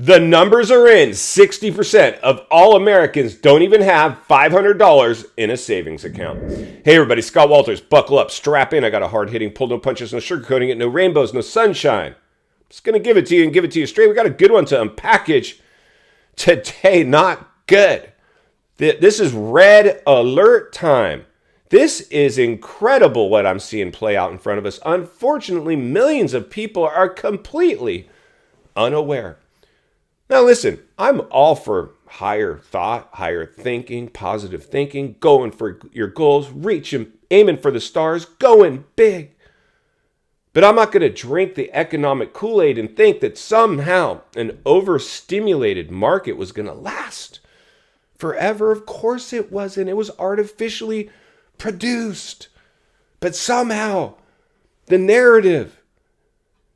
The numbers are in. 60% of all Americans don't even have $500 in a savings account. Hey everybody, Scott Walters. Buckle up, strap in. I got a hard-hitting pull, no punches, no sugarcoating it, no rainbows, no sunshine. I'm just going to give it to you and give it to you straight. We got a good one to unpackage today. Not good. This is red alert time. This is incredible what I'm seeing play out in front of us. Unfortunately, millions of people are completely unaware. Now listen, I'm all for higher thought, higher thinking, positive thinking, going for your goals, reaching, aiming for the stars, going big. But I'm not going to drink the economic Kool-Aid and think that somehow an overstimulated market was going to last forever. Of course it wasn't. It was artificially produced. But somehow the narrative,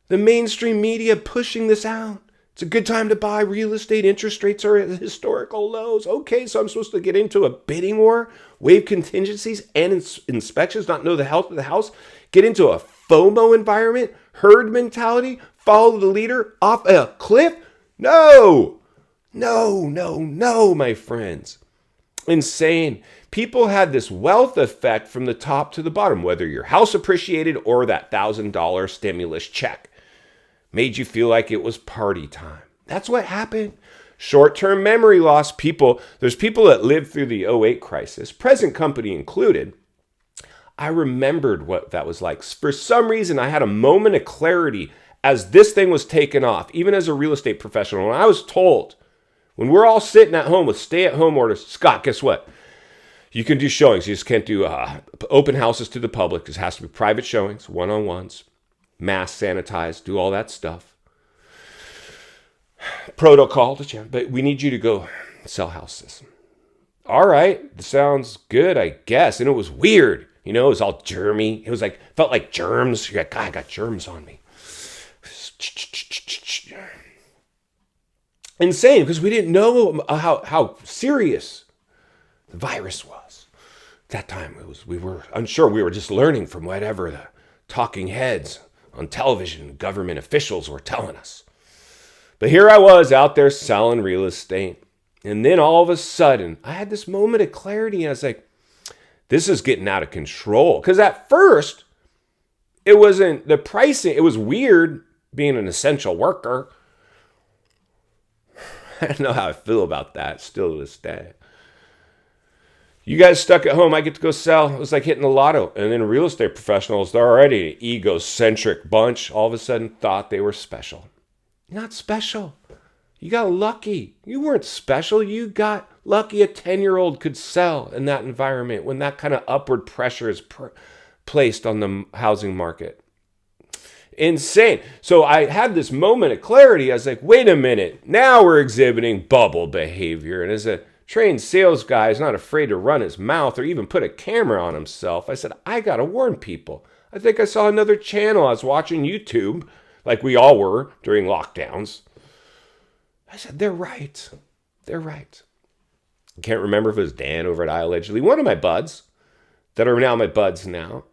the mainstream media pushing this out. It's a good time to buy real estate. Interest rates are at historical lows. Okay, so I'm supposed to get into a bidding war, waive contingencies and inspections, not know the health of the house, get into a FOMO environment, herd mentality, follow the leader off a cliff? No, my friends. Insane. People had this wealth effect from the top to the bottom, whether your house appreciated or that $1,000 stimulus check. Made you feel like it was party time. That's what happened. Short-term memory loss. There's people that lived through the '08 crisis, present company included. I remembered what that was like. For some reason, I had a moment of clarity as this thing was taken off, even as a real estate professional. And I was told, when we're all sitting at home with stay-at-home orders, Scott, guess what? You can do showings. You just can't do open houses to the public. It has to be private showings, one-on-ones. Mask, sanitize, do all that stuff. Protocol, but we need you to go sell houses. All right, sounds good, I guess. And it was weird. You know, it was all germy. It was like, felt like germs. You're like, God, I got germs on me. Insane, because we didn't know how serious the virus was. At that time, we were unsure. We were just learning from whatever the talking heads on television, government officials were telling us. But here I was out there selling real estate. And then all of a sudden, I had this moment of clarity. And I was like, this is getting out of control. Because at first, it wasn't the pricing. It was weird being an essential worker. I don't know how I feel about that still to this day. You guys stuck at home, I get to go sell. It was like hitting the lotto. And then real estate professionals, they're already an egocentric bunch, all of a sudden thought they were special. Not special. You got lucky. You weren't special. You got lucky a 10-year-old could sell in that environment when that kind of upward pressure is placed on the housing market. Insane. So I had this moment of clarity. I was like, wait a minute. Now we're exhibiting bubble behavior. And as a trained sales guy is not afraid to run his mouth or even put a camera on himself, I said, I got to warn people. I think I saw another channel. I was watching YouTube, like we all were during lockdowns. I said, they're right. They're right. I can't remember if it was Dan over at iAllegedly, one of my buds that are now my buds now.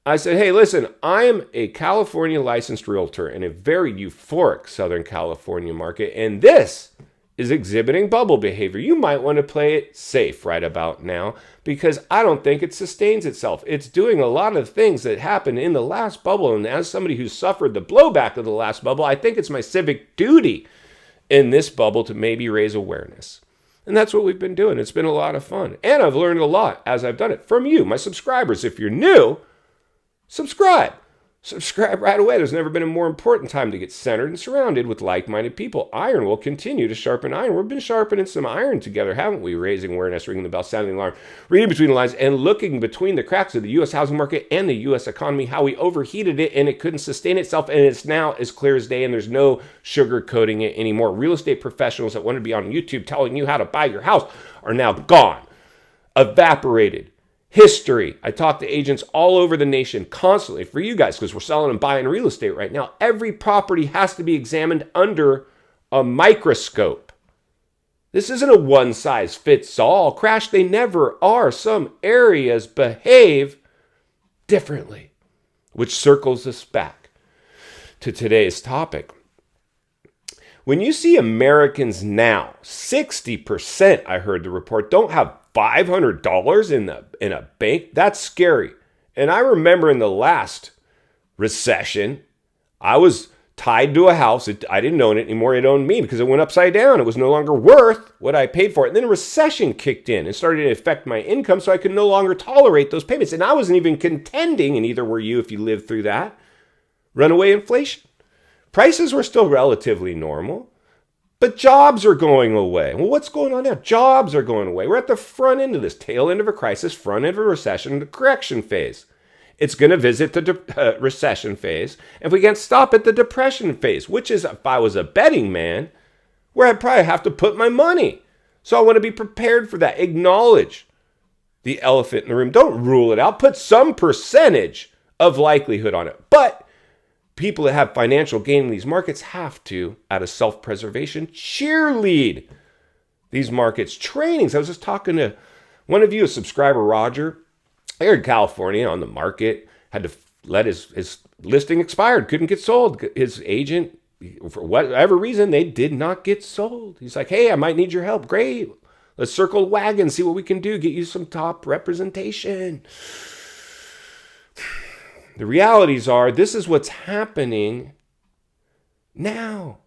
I said, hey, listen, I'm a California licensed realtor in a very euphoric Southern California market, and this is exhibiting bubble behavior. You might want to play it safe right about now because I don't think it sustains itself. It's doing a lot of things that happened in the last bubble. And as somebody who suffered the blowback of the last bubble, I think it's my civic duty in this bubble to maybe raise awareness. And that's what we've been doing. It's been a lot of fun. And I've learned a lot as I've done it from you, my subscribers. If you're new, subscribe. Subscribe right away. There's never been a more important time to get centered and surrounded with like-minded people. Iron will continue to sharpen iron. We've been sharpening some iron together, haven't we? Raising awareness, ringing the bell, sounding the alarm, reading between the lines, and looking between the cracks of the U.S. housing market and the U.S. economy, how we overheated it and it couldn't sustain itself, and it's now as clear as day, and there's no sugarcoating it anymore. Real estate professionals that wanted to be on YouTube telling you how to buy your house are now gone, evaporated. History. I talk to agents all over the nation constantly for you guys because we're selling and buying real estate right now. Every property has to be examined under a microscope. This isn't a one-size-fits-all. Crash, they never are. Some areas behave differently, which circles us back to today's topic. When you see Americans now, 60%, I heard the report, don't have $500 in a bank, that's scary. And I remember in the last recession, I was tied to a house. I didn't own it anymore. It owned me because it went upside down. It was no longer worth what I paid for it. And then a recession kicked in and started to affect my income, so I could no longer tolerate those payments. And I wasn't even contending, and neither were you if you lived through that, runaway inflation. Prices were still relatively normal, but jobs are going away. Well, what's going on now? Jobs are going away. We're at the front end of this, tail end of a crisis, front end of a recession, the correction phase. It's going to visit the recession phase. If we can't stop it, the depression phase, which is, if I was a betting man, where I'd probably have to put my money. So I want to be prepared for that. Acknowledge the elephant in the room. Don't rule it out. Put some percentage of likelihood on it. But people that have financial gain in these markets have to, out of self-preservation, cheerlead these markets. Trainings. I was just talking to one of you, a subscriber, Roger. Here in California on the market, had to let his listing expired, couldn't get sold. His agent, for whatever reason, they did not get sold. He's like, hey, I might need your help. Great. Let's circle the wagon, see what we can do, get you some top representation. The realities are, this is what's happening now.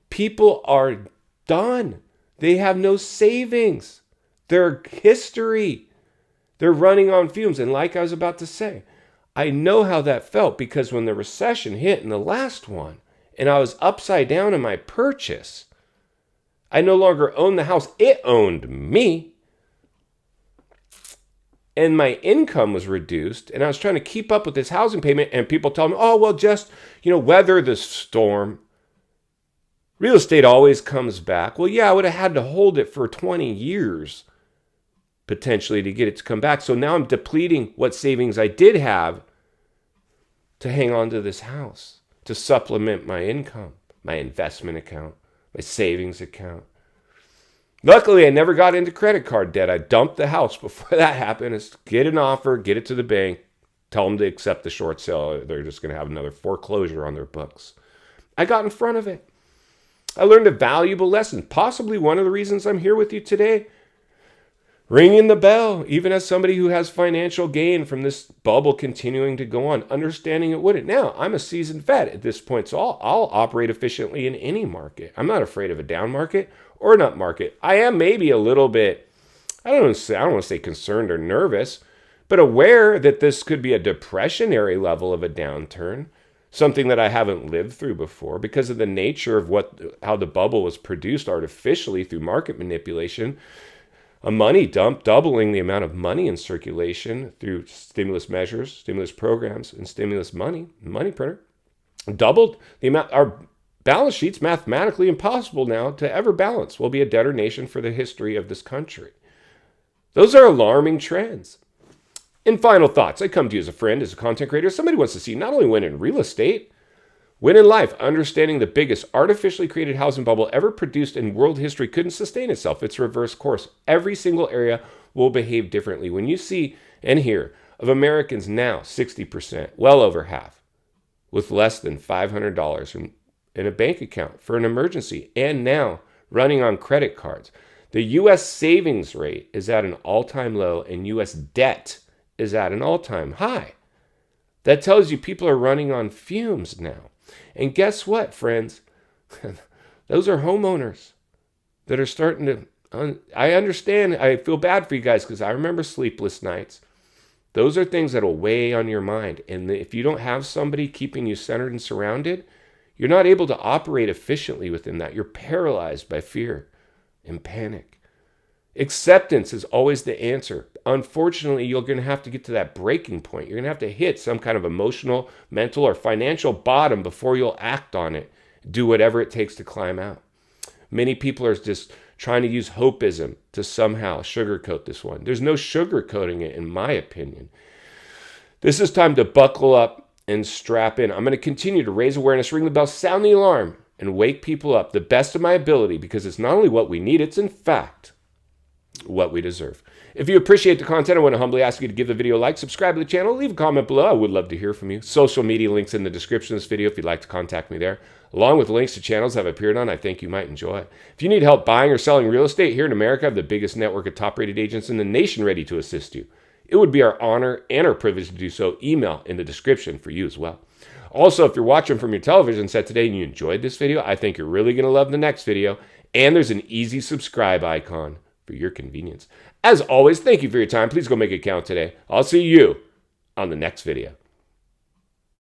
People are done. They have no savings. Their history. They're running on fumes. And like I was about to say, I know how that felt because when the recession hit in the last one and I was upside down in my purchase, I no longer owned the house. It owned me. And my income was reduced and I was trying to keep up with this housing payment and people tell me, oh, well, just, weather the storm. Real estate always comes back. Well, yeah, I would have had to hold it for 20 years. Potentially to get it to come back. So now I'm depleting what savings I did have to hang on to this house, to supplement my income, my investment account, my savings account. Luckily, I never got into credit card debt. I dumped the house before that happened. It's get an offer, get it to the bank, tell them to accept the short sale. They're just going to have another foreclosure on their books. I got in front of it. I learned a valuable lesson, possibly one of the reasons I'm here with you today. Ringing the bell, even as somebody who has financial gain from this bubble continuing to go on, understanding it wouldn't. Now, I'm a seasoned vet at this point, so I'll operate efficiently in any market. I'm not afraid of a down market or an up market. I am maybe a little bit, I don't want to say concerned or nervous, but aware that this could be a depressionary level of a downturn, something that I haven't lived through before because of the nature of how the bubble was produced artificially through market manipulation. A money dump, doubling the amount of money in circulation through stimulus measures, stimulus programs, and stimulus money printer. Doubled the amount. Our balance sheet's mathematically impossible now to ever balance. We'll be a debtor nation for the history of this country. Those are alarming trends. In final thoughts, I come to you as a friend, as a content creator, somebody who wants to see not only win in real estate, win in life, understanding the biggest artificially created housing bubble ever produced in world history couldn't sustain itself. It's reverse course. Every single area will behave differently. When you see and hear of Americans now, 60%, well over half, with less than $500 in a bank account for an emergency, and now running on credit cards. The U.S. savings rate is at an all-time low, and U.S. debt is at an all-time high. That tells you people are running on fumes now. And guess what, friends? Those are homeowners that are starting to... I understand. I feel bad for you guys because I remember sleepless nights. Those are things that will weigh on your mind. And if you don't have somebody keeping you centered and surrounded, you're not able to operate efficiently within that. You're paralyzed by fear and panic. Acceptance is always the answer. Unfortunately, you're going to have to get to that breaking point. You're going to have to hit some kind of emotional, mental, or financial bottom before you'll act on it. Do whatever it takes to climb out. Many people are just trying to use hopeism to somehow sugarcoat this one. There's no sugarcoating it, in my opinion. This is time to buckle up and strap in. I'm going to continue to raise awareness, ring the bell, sound the alarm, and wake people up the best of my ability, because it's not only what we need, it's in fact what we deserve. If you appreciate the content, I want to humbly ask you to give the video a like, subscribe to the channel, leave a comment below. I would love to hear from you. Social media links in the description of this video if you'd like to contact me there. along with links to channels I've appeared on I think you might enjoy. If you need help buying or selling real estate here in America, I have the biggest network of top-rated agents in the nation ready to assist you. It would be our honor and our privilege to do so. Email in the description for you as well. Also, if you're watching from your television set today and you enjoyed this video, I think you're really going to love the next video. And there's an easy subscribe icon for your convenience. As always, thank you for your time. Please go make it count today. I'll see you on the next video.